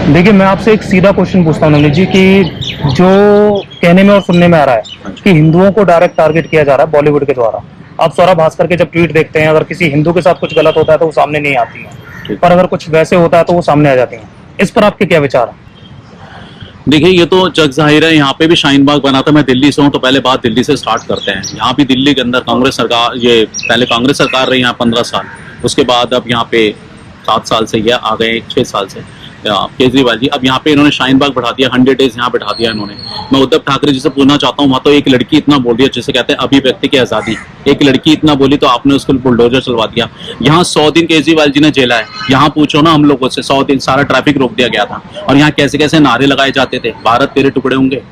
देखिए, मैं आपसे एक सीधा क्वेश्चन पूछता हूँ नवनीत जी कि जो कहने में और सुनने में आ रहा है कि हिंदुओं को डायरेक्ट टारगेट किया जा रहा है बॉलीवुड के द्वारा। आप स्वरा भास्कर के जब ट्वीट देखते हैं, अगर किसी हिंदू के साथ कुछ गलत होता है तो वो सामने नहीं आती है, पर अगर कुछ वैसे होता है तो वो सामने आ जाती हैं। इस पर आपके क्या विचार हैं? देखिए, ये तो जग जाहिर है। यहाँ पे भी शाहीन बाग बना था। मैं दिल्ली से हूँ, तो पहले बात दिल्ली से स्टार्ट करते हैं। यहाँ भी दिल्ली के अंदर कांग्रेस सरकार, ये पहले कांग्रेस सरकार रही यहाँ 15 साल। उसके बाद अब यहाँ पे 7 साल से या आ गए 6 साल से केजरीवाल जी। अब यहाँ पे इन्होंने शाहीन बाग बढ़ा दिया, 100 डेज यहाँ बैठा दिया इन्होंने। मैं उद्धव ठाकरे जी से पूछना चाहता हूँ, वहाँ तो एक लड़की इतना बोल दिया, जिसे कहते हैं अभिव्यक्ति की आज़ादी। एक लड़की इतना बोली तो आपने उसको बुलडोजर चलवा दिया। यहाँ 100 दिन केजरीवाल जी ने झेला है। यहाँ पूछो ना हम लोगों से, 100 दिन सारा ट्रैफिक रोक दिया गया था। और यहाँ कैसे कैसे नारे लगाए जाते थे, भारत तेरे टुकड़े होंगे,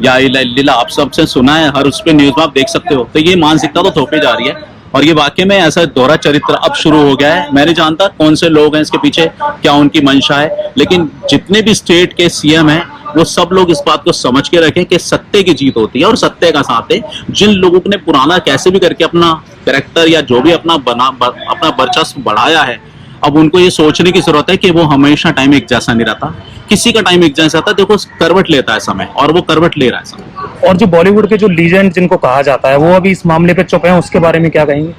या लीला, आप सबसे सुना है, हर उस पर न्यूज में आप देख सकते हो। तो ये मानसिकता तो थोपी जा रही है, और ये वाकई में ऐसा दोहरा चरित्र अब शुरू हो गया है। मैं नहीं जानता कौन से लोग हैं इसके पीछे, क्या उनकी मंशा है, लेकिन जितने भी स्टेट के सीएम हैं वो सब लोग इस बात को समझ के रखें कि सत्य की जीत होती है और सत्य का साथ है। जिन लोगों ने पुराना कैसे भी करके अपना कैरेक्टर या जो भी अपना वर्चस्व बढ़ाया है, अब उनको ये सोचने की जरूरत है कि वो हमेशा टाइम एक जैसा नहीं रहता। किसी का टाइम एक जैसा रहता है। देखो, करवट लेता है समय, और वो करवट ले रहा है समय। और जो बॉलीवुड के जो लीजेंड जिनको कहा जाता है वो अभी इस मामले पे चुप हैं, उसके बारे में क्या कहेंगे?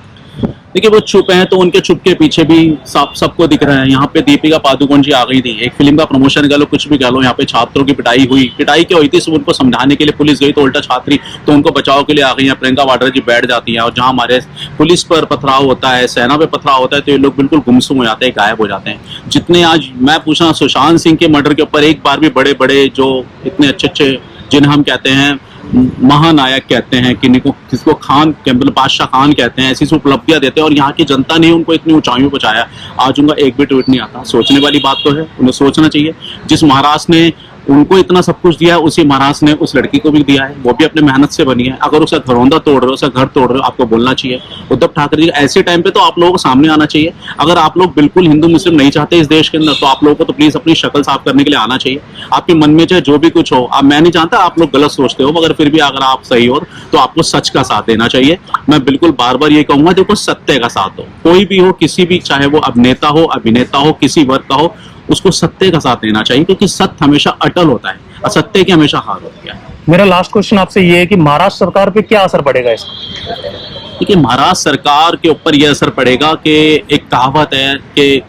देखिए, वो चुप हैं तो उनके चुप के पीछे भी सबको दिख रहा है। यहाँ पे दीपिका पादुकोण जी आ गई थी, एक फिल्म का प्रमोशन कह लो, कुछ भी कह लो। यहाँ पे छात्रों की पिटाई हुई। पिटाई क्या हुई थी, सब उनको समझाने के लिए पुलिस गई तो उल्टा छात्री तो उनको बचाव के लिए आ गई हैं। प्रियंका वाड्रा जी बैठ जाती हैं, और जहाँ हमारे पुलिस पर पथराव होता है, सेना पे पथराव होता है, तो ये लोग बिल्कुल गुमसुम हो जाते हैं, गायब हो जाते हैं। जितने आज मैं पूछना, सुशांत सिंह के मर्डर के ऊपर एक बार भी बड़े बड़े जो इतने अच्छे अच्छे, जिन्हें हम कहते हैं महानायक कहते हैं, किसको खान, मतलब बादशाह खान कहते हैं, ऐसी उपलब्धियां देते हैं, और यहाँ की जनता ने उनको इतनी ऊंचाइयों पर पहुंचाया। आज उनका एक भी ट्वीट नहीं आता। सोचने वाली बात तो है, उन्हें सोचना चाहिए। जिस महाराज ने उनको इतना सब कुछ दिया है, उसी महाराज ने उस लड़की को भी दिया है, वो भी अपने मेहनत से बनी है। अगर उसका घरौंदा तोड़ रहे हो, उसका घर तोड़ रहे हो, आपको बोलना चाहिए। उद्धव ठाकरे जी, ऐसे टाइम पे तो आप लोगों को सामने आना चाहिए। अगर आप लोग बिल्कुल हिंदू मुस्लिम नहीं चाहते इस देश के अंदर, तो आप लोगों को तो प्लीज अपनी शक्ल साफ करने के लिए आना चाहिए। आपके मन में चाहे जो भी कुछ हो, अब मैं नहीं जानता आप लोग गलत सोचते हो, मगर फिर भी अगर आप सही हो तो आपको सच का साथ देना चाहिए। मैं बिल्कुल बार बार ये कहूंगा, देखो, सत्य का साथ दो। कोई भी हो, किसी भी, चाहे वो अभिनेता हो, अभिनेता हो, किसी वर्ग का हो, उसको सत्य का साथ देना चाहिए, क्योंकि सत्य हमेशा अटल होता है, असत्य की हमेशा हार होती है। मेरा लास्ट क्वेश्चन आपसे ये है कि महाराष्ट्र सरकार पे क्या असर पड़ेगा इसका? देखिए, महाराष्ट्र सरकार के ऊपर यह असर पड़ेगा कि एक कहावत है कि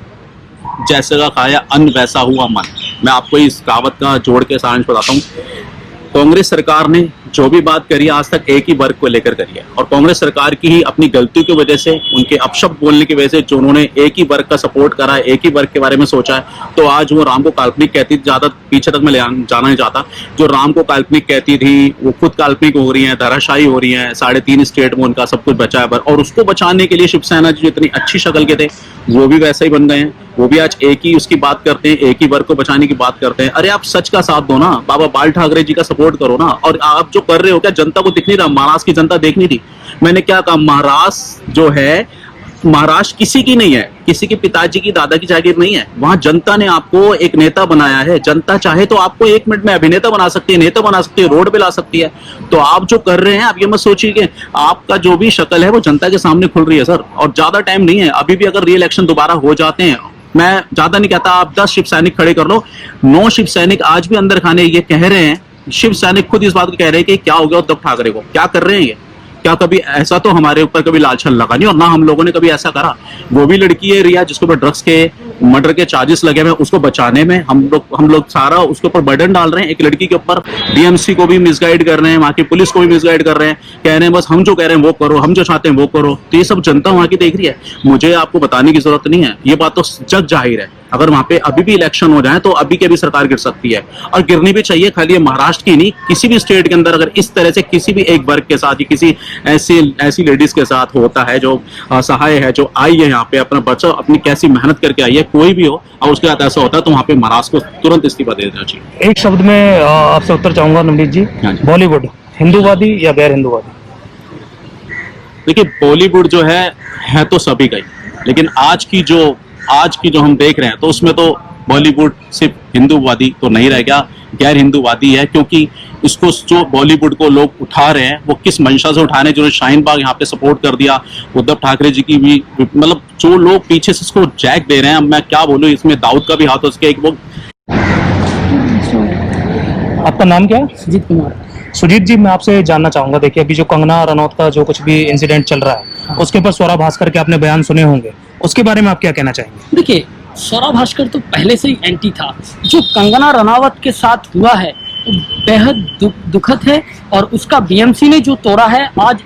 जैसे का खाया अन्न वैसा हुआ मन। मैं आपको इस कहावत का जोड़ के सारांश बताता हूँ। कांग्रेस सरकार ने जो भी बात करी है आज तक एक ही वर्ग को लेकर करी है, और कांग्रेस सरकार की ही अपनी गलतियों की वजह से, उनके अपशब्द बोलने की वजह से, जो उन्होंने एक ही वर्ग का सपोर्ट करा है, एक ही वर्ग के बारे में सोचा है, तो आज वो राम को काल्पनिक कहती थी। ज्यादा पीछे तक मैं जाना नहीं चाहता। जो राम को काल्पनिक कहती थी वो खुद काल्पनिक हो रही है, धराशायी हो रही है। 3.5 स्टेट में उनका सब कुछ बचा है, और उसको बचाने के लिए शिवसेना जी जो इतनी अच्छी शक्ल के थे, वो भी वैसे ही बन गए हैं। वो भी आज एक ही उसकी बात करते हैं, एक ही वर्ग को बचाने की बात करते हैं। अरे आप सच का साथ दो ना, बाबा बाल ठाकरे जी का सपोर्ट करो ना। और आप जो कर रहे हो, क्या जनता को दिख नहीं रहा? महाराष्ट्र की जनता देख नहीं रही? मैंने क्या कहा, महाराष्ट्र जो है, महाराष्ट्र किसी की नहीं है, किसी के पिताजी की, दादा की जागीर नहीं है। वहां जनता ने आपको एक नेता बनाया है। जनता चाहे तो आपको 1 मिनट में अभिनेता बना सकती है, नेता बना सकती है, रोड पे ला सकती है। तो आप जो कर रहे हैं, आप ये मत सोचिए कि आपका जो भी शक्ल है वो जनता के सामने खुल रही है सर, और ज्यादा टाइम नहीं है। अभी भी अगर री इलेक्शन दोबारा हो जाते हैं, मैं ज्यादा नहीं कहता, आप 10 शिव सैनिक खड़े कर लो, 9 शिव सैनिक आज भी अंदर खाने ये कह रहे हैं, शिव सैनिक खुद इस बात को कह रहे हैं कि क्या हो गया उद्धव ठाकरे को, क्या कर रहे हैं ये। क्या कभी ऐसा तो हमारे ऊपर कभी लाल छल लगा नहीं, और ना हम लोगों ने कभी ऐसा करा। वो भी लड़की है रिया, जिसके ऊपर ड्रग्स के मर्डर के चार्जेस लगे हुए, उसको बचाने में हम लोग सारा उसके ऊपर बर्डन डाल रहे हैं। एक लड़की के ऊपर डीएमसी को भी मिसगाइड कर रहे हैं, वहां की पुलिस को भी मिसगाइड कर रहे हैं, कह रहे हैं बस हम जो कह रहे हैं वो करो, हम जो चाहते हैं वो करो। तो ये सब जनता वहां की देख रही है, मुझे आपको बताने की जरूरत नहीं है। ये बात तो जग जाहिर है। अगर वहां पे अभी भी इलेक्शन हो जाए तो अभी की अभी सरकार गिर सकती है, और गिरनी भी चाहिए। खाली महाराष्ट्र की नहीं, किसी भी स्टेट के अंदर अगर इस तरह से किसी भी एक वर्ग के साथ या किसी ऐसी लेडीज के साथ होता है जो असहाय है, जो आई है यहाँ पे अपना बच्चा अपनी कैसी मेहनत करके आई है, कोई भी हो, और उसके साथ ऐसा होता है, तो वहाँ पे महाराष्ट्र को तुरंत इस्तीफा दे देना चाहिए। एक शब्द में आपसे उत्तर चाहूंगा नवनीत जी, बॉलीवुड हिंदूवादी या गैर हिंदूवादी? देखिए, बॉलीवुड जो है तो सभी का ही, लेकिन आज की जो हम देख रहे हैं, तो उसमें तो बॉलीवुड सिर्फ हिंदूवादी तो नहीं रह गया, गैर हिंदूवादी है। क्योंकि इसको जो बॉलीवुड को लोग उठा रहे हैं, वो किस मंशा से उठा रहे हैं, जिन्होंने शाहीन बाग यहाँ पे सपोर्ट कर दिया, उद्धव ठाकरे जी की भी, मतलब जो लोग पीछे से इसको जैक दे रहे हैं। अब मैं क्या बोलूं, इसमें दाऊद का भी हाथ हो सके, एक वो आपका नाम क्या है? सुजीत कुमार। सुजीत जी, मैं आपसे जानना चाहूंगा, देखिए अभी जो कंगना रनौत का जो कुछ भी इंसिडेंट चल रहा है उसके ऊपर स्वरा भास्कर के आपने बयान सुने होंगे, उसके बारे में आप क्या कहना चाहेंगे? देखिए, स्वरा भास्कर तो पहले से ही एंटी था। जो कंगना रनावत के साथ हुआ है तो बेहद दुखद है, और उसका बीएमसी ने जो तोड़ा है, आज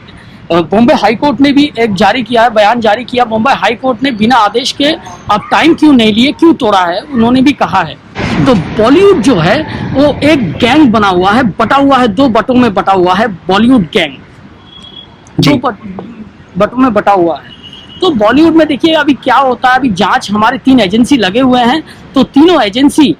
बॉम्बे हाई कोर्ट ने भी एक जारी किया है, बयान जारी किया। बॉम्बे हाई कोर्ट ने बिना आदेश के आप टाइम क्यों नहीं लिए, क्यों तोड़ा है, उन्होंने भी कहा है। तो बॉलीवुड जो है वो एक गैंग बना हुआ है, बटा हुआ है, 2 बटों में बटा हुआ है बॉलीवुड गैंग, जी। 2 बटों में बटा हुआ है। तो बॉलीवुड में देखिए अभी क्या होता है, अभी जांच, हमारे 3 एजेंसी लगे हुए हैं, तो तीनों एजेंसी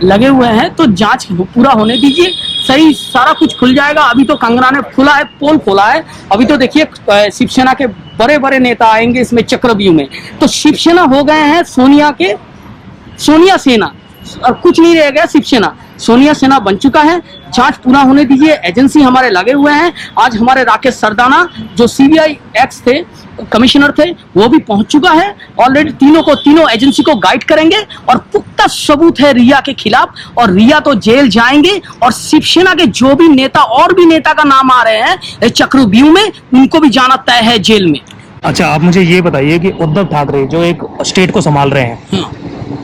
लगे हुए हैं, तो जांच पूरा होने दीजिए, सही सारा कुछ खुल जाएगा। अभी तो कंगना ने खुला है, पोल खोला है। अभी तो देखिए शिवसेना के बड़े बड़े नेता आएंगे इसमें चक्रव्यूह में, तो शिवसेना हो गए हैं सोनिया सेना, और कुछ नहीं रह गया शिवसेना, सोनिया सेना बन चुका है। जांच पूरा होने दीजिए, एजेंसी हमारे लगे हुए हैं। आज हमारे राकेश सरदाना जो सीबीआई एक्स थे, कमिश्नर थे, वो भी पहुंच चुका है ऑलरेडी। तीनों एजेंसी को गाइड करेंगे, और पुख्ता सबूत है रिया के खिलाफ, और रिया तो जेल जाएंगे, और शिवसेना के जो भी नेता, और भी नेता का नाम आ रहे हैं चक्रव्यूह में, उनको भी जाना तय है जेल में। अच्छा, आप मुझे ये बताइए कि उद्धव ठाकरे जो एक स्टेट को संभाल रहे हैं,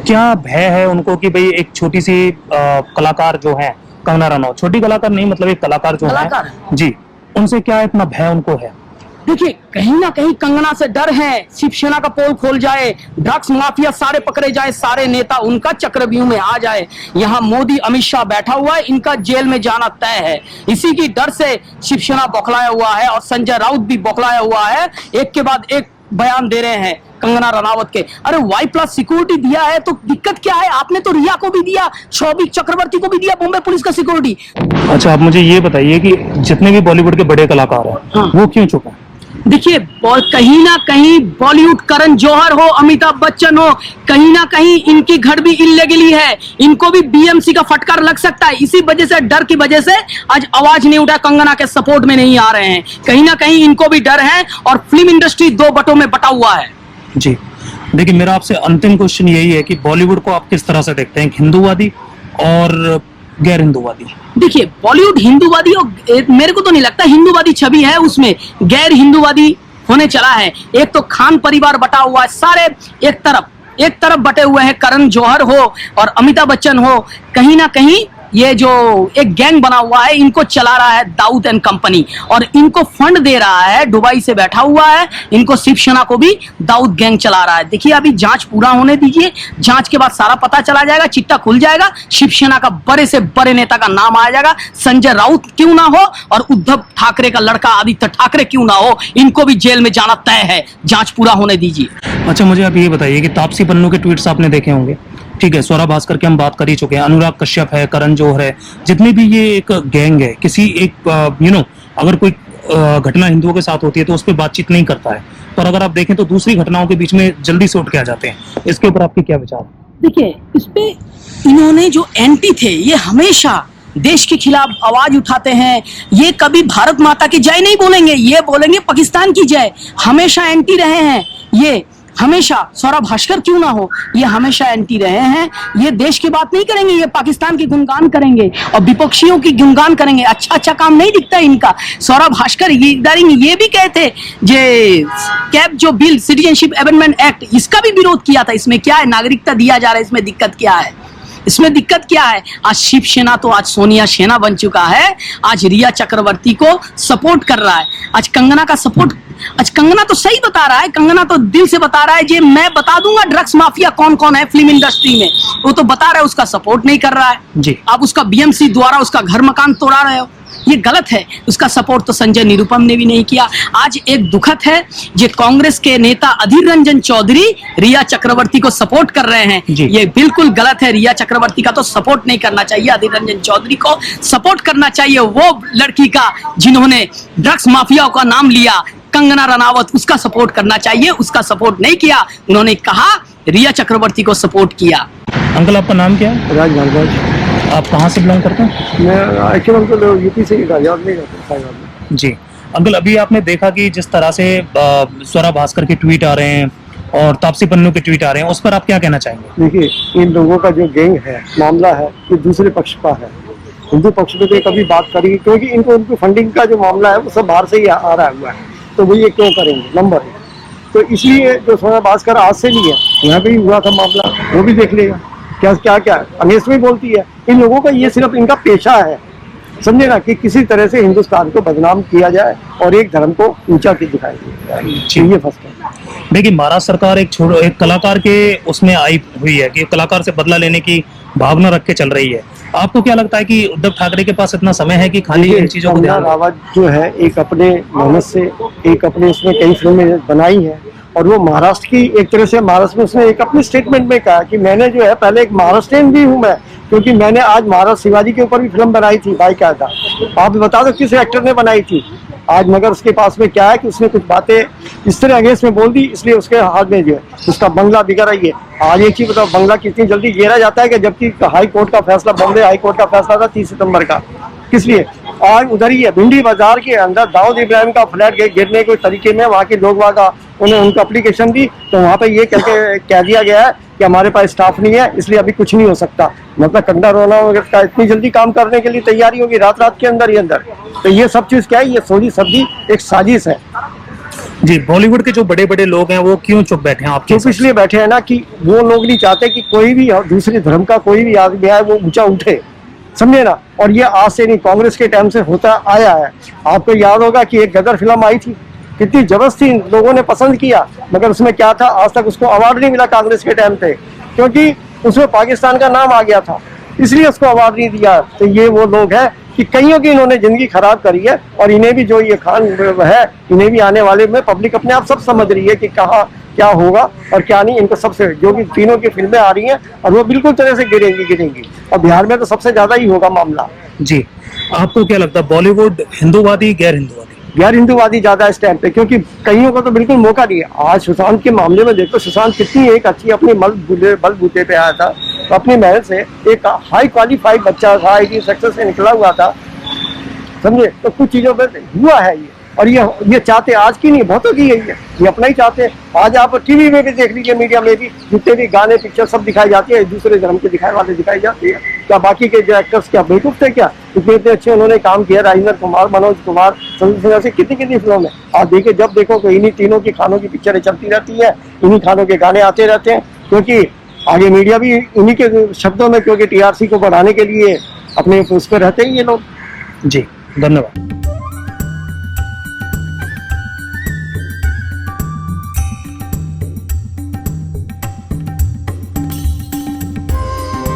क्या भय है उनको कि भाई एक छोटी सी कलाकार जो है कंगना रनौत, छोटी कलाकार नहीं, मतलब एक कलाकार जो है जी, उनसे क्या इतना भय उनको है? देखिए, कहीं ना कहीं कंगना से डर है, शिवसेना का पोल खोल जाए, ड्रग्स माफिया सारे पकड़े जाए, सारे नेता उनका चक्रव्यूह में आ जाए, यहाँ मोदी अमित शाह बैठा हुआ है, इनका जेल में जाना तय है। इसी की डर से शिवसेना बौखलाया हुआ है, और संजय राउत भी बौखलाया हुआ है, एक के बाद एक बयान दे रहे हैं कंगना रनावत के। अरे Y+ सिक्योरिटी दिया है तो दिक्कत क्या है? आपने तो रिया को भी दिया, शौविक चक्रवर्ती को भी दिया, बॉम्बे पुलिस का सिक्योरिटी। अच्छा, आप मुझे ये बताइए कि जितने भी बॉलीवुड के बड़े कलाकार हैं, हाँ। वो क्यों चुप हैं? देखिए, कहीं ना कहीं बॉलीवुड, करण जौहर हो, अमिताभ बच्चन हो, कहीं ना कहीं इनकी घर भी इल्लीगली है, इनको भी बीएमसी का फटकार लग सकता है। इसी वजह से, डर की वजह से आज आवाज नहीं उठा, कंगना के सपोर्ट में नहीं आ रहे हैं। कहीं ना कहीं इनको भी डर है, और फिल्म इंडस्ट्री 2 बटों में बटा हुआ है। जी देखिए, मेरा आपसे अंतिम क्वेश्चन यही है कि बॉलीवुड को आप किस तरह से देखते हैं, हिंदूवादी और गैर हिंदूवादी? देखिए, बॉलीवुड हिंदूवादी, और मेरे को तो नहीं लगता हिंदूवादी छवि है उसमें, गैर हिंदूवादी होने चला है। एक तो खान परिवार बटा हुआ है, सारे एक तरफ बटे हुए हैं, करण जौहर हो और अमिताभ बच्चन हो, कहीं ना कहीं ये जो एक गैंग बना हुआ है, इनको चला रहा है दाऊद एंड कंपनी, और इनको फंड दे रहा है, दुबई से बैठा हुआ है, इनको शिवसेना को भी दाऊद गैंग चला रहा है। देखिए, अभी जांच पूरा होने दीजिए, जांच के बाद सारा पता चला जाएगा, चिट्टा खुल जाएगा, शिवसेना का बड़े से बड़े नेता का नाम आ जाएगा। संजय राउत क्यों ना हो, और उद्धव ठाकरे का लड़का आदित्य ठाकरे क्यों ना हो, इनको भी जेल में जाना तय है। जांच पूरा होने दीजिए। अच्छा, मुझे आप ये बताइए कि तापसी पन्नू के ट्वीट्स आपने देखे होंगे, ठीक है, स्वरा भास्कर के हम बात कर ही चुके हैं, अनुराग कश्यप है, करण जौहर है, जितनी भी ये एक गैंग है, किसी एक अगर कोई घटना हिंदुओं के साथ होती है तो उस पर बातचीत नहीं करता है, पर अगर आप देखें तो दूसरी घटनाओं के बीच में जल्दी से उठ के आ जाते हैं। इसके ऊपर आपके क्या विचार? देखिए, इस पे इन्होंने जो एंटी थे, ये हमेशा देश के खिलाफ आवाज उठाते हैं। ये कभी भारत माता की जय नहीं बोलेंगे, ये बोलेंगे पाकिस्तान की जय। हमेशा एंटी रहे हैं ये, हमेशा। स्वरा भास्कर क्यों ना हो, ये हमेशा एंटी रहे हैं। ये देश की बात नहीं करेंगे, ये पाकिस्तान की गुणगान करेंगे और विपक्षियों की गुणगान करेंगे। अच्छा काम नहीं दिखता इनका। स्वरा भास्कर ये भी कहते जे कैब जो बिल, सिटीजनशिप अमेंडमेंट एक्ट, इसका भी विरोध किया था। इसमें क्या है, नागरिकता दिया जा रहा है, इसमें दिक्कत क्या है? इसमें दिक्कत क्या है? आज शिवसेना तो आज सोनिया सेना बन चुका है, आज रिया चक्रवर्ती को सपोर्ट कर रहा है, आज कंगना का सपोर्ट। आज कंगना तो सही बता रहा है, कंगना तो दिल से बता रहा है, जे मैं बता दूंगा ड्रग्स माफिया कौन कौन है फिल्म इंडस्ट्री में, वो तो बता रहा है, उसका सपोर्ट नहीं कर रहा है जी। आप उसका बीएमसी द्वारा उसका घर मकान तोड़ा रहे हो, ये गलत है। उसका सपोर्ट तो संजय निरुपम ने भी नहीं किया। आज एक दुखद है, जो कांग्रेस के नेता अधीर रंजन चौधरी रिया चक्रवर्ती को सपोर्ट कर रहे हैं, ये बिल्कुल गलत है। रिया चक्रवर्ती का तो सपोर्ट नहीं करना चाहिए, अधीर रंजन चौधरी को सपोर्ट करना चाहिए वो लड़की का जिन्होंने ड्रग्स माफियाओं का नाम लिया, कंगना रनावत, उसका सपोर्ट करना चाहिए। उसका सपोर्ट नहीं किया, उन्होंने कहा रिया चक्रवर्ती को सपोर्ट किया। अंकल, आपका नाम क्या है? राज भारद्वाज। आप कहाँ से बिलोंग करते हैं? मैं एक्चुअली तो यूपी से ही गाजियाबाद में रहता हूँ। जी अंकल, अभी आपने देखा कि जिस तरह से स्वरा भास्कर के ट्वीट आ रहे हैं और तापसी पन्नू के ट्वीट आ रहे हैं, उस पर आप क्या कहना चाहेंगे? देखिए, इन लोगों का जो गैंग है, मामला है, ये दूसरे पक्ष का है। हिंदू पक्ष में तो कभी बात करी, क्योंकि इनको उनकी फंडिंग का जो मामला है वो सब बाहर से ही आ रहा हुआ है, तो वो ये क्यों करेंगे नंबर 1। तो इसलिए जो सोना भास्कर आज से नहीं है, यहाँ पे ही हुआ था मामला, वो भी देख लेगा क्या क्या क्या अंग्रेज में बोलती है। इन लोगों का ये सिर्फ इनका पेशा है, समझे ना, कि किसी तरह से हिंदुस्तान को बदनाम किया जाए और एक धर्म को ऊंचा की दिखाई जाए, ये फर्स्ट है। देखिए महाराष्ट्र सरकार एक कलाकार के उसमें आई हुई है कि कलाकार से बदला लेने की भावना रख के चल रही है। आपको क्या लगता है कि उद्धव ठाकरे के पास इतना समय है कि खाली इन चीजों को कंगना ध्यान रावत जो है एक अपने मेहनत से, एक अपने उसमें कई फिल्में बनाई हैं, और वो महाराष्ट्र की एक तरह से महाराष्ट्र में उसने एक अपने स्टेटमेंट में कहा कि मैंने जो है पहले एक महाराष्ट्रियन भी हूँ मैं, क्योंकि मैंने आज महाराष्ट्र शिवाजी के ऊपर भी फिल्म बनाई थी बाकायदा। आप बता दो किस एक्टर ने बनाई थी आज, मगर उसके पास में क्या है कि उसने कुछ बातें इस तरह अंग्रेज में बोल दी, इसलिए उसके हाथ में जो है उसका बंगला बिगड़ रही है। आज एक चीज बताओ, बंगला कितनी जल्दी गिरा जाता है कि जबकि हाई कोर्ट का फैसला, बॉम्बे हाई कोर्ट का फैसला था 30 सितंबर का, किस लिए? आज उधर ही है भिंडी बाजार के अंदर दाऊद इब्राहिम का फ्लैट गिरने के तरीके में वहाँ के लोग उन्हें उनको एप्लीकेशन दी, तो वहाँ पे ये कह दिया गया है कि हमारे पास स्टाफ नहीं है, इसलिए अभी कुछ नहीं हो सकता। मतलब कंगना रनौत का इतनी जल्दी काम करने के लिए तैयारी होगी रात के अंदर ही अंदर। तो ये सब चीज क्या है, ये सोची सब्जी एक साजिश है। जी, बॉलीवुड के जो बड़े बड़े लोग हैं वो क्यों चुप बैठे हैं आपके? क्योंकि इसलिए बैठे हैं ना कि वो लोग नहीं चाहते कि कोई भी दूसरे धर्म का कोई भी आदमी आए वो ऊंचा उठे, समझे ना। और ये आज से नहीं, कांग्रेस के टाइम से होता आया है। आपको याद होगा कि एक गदर फिल्म आई थी, कितनी जबरदस्त थी, लोगों ने पसंद किया, मगर उसमें क्या था, आज तक उसको अवार्ड नहीं मिला कांग्रेस के टाइम पे, क्योंकि उसमें पाकिस्तान का नाम आ गया था, इसलिए उसको अवार्ड नहीं दिया। तो ये वो लोग हैं कि कईयों की इन्होंने जिंदगी खराब करी है, और इन्हें भी जो ये खान है, इन्हें भी आने वाले में पब्लिक अपने आप सब समझ रही है कि कहाँ क्या होगा और क्या नहीं। इनको सबसे जो कि तीनों की फिल्में आ रही हैं और वो बिल्कुल तरह से गिरेंगी, और बिहार में तो सबसे ज्यादा ही होगा मामला। जी, आपको क्या लगता है बॉलीवुड हिंदूवादी गैर हिंदूवादी? गैर हिंदूवादी ज्यादा इस टाइम पे, क्योंकि कईयों को तो बिल्कुल मौका नहीं है। आज सुशांत के मामले में देखो, सुशांत कितनी एक अच्छी अपनी बलबूते पे आया था, तो अपनी मेहनत से एक हाई क्वालिफाइड बच्चा था, IT सेक्टर से निकला हुआ था, समझे। तो कुछ चीजों पे हुआ है ये, और ये चाहते आज की नहीं, बहुतों की यही है, ये अपना ही चाहते हैं। आज आप टीवी में भी देख लीजिए, मीडिया में भी जितने भी गाने पिक्चर सब दिखाई जाती है, दूसरे धर्म के दिखाए वाले दिखाई जाती है। क्या बाकी के जो एक्टर्स क्या बेवकूफ थे क्या? इतने अच्छे उन्होंने काम किया, राजेंद्र कुमार, मनोज कुमार, संजय सिन्हा से कितनी फिल्मों में आप देखिए, जब देखो तो इन्हीं तीनों की खानों की पिक्चरें चलती रहती है, इन्हीं खानों के गाने आते रहते हैं, क्योंकि आगे मीडिया भी इन्हीं के शब्दों में, क्योंकि TRC को बढ़ाने के लिए अपने उस पर रहते हैं ये लोग। जी, धन्यवाद।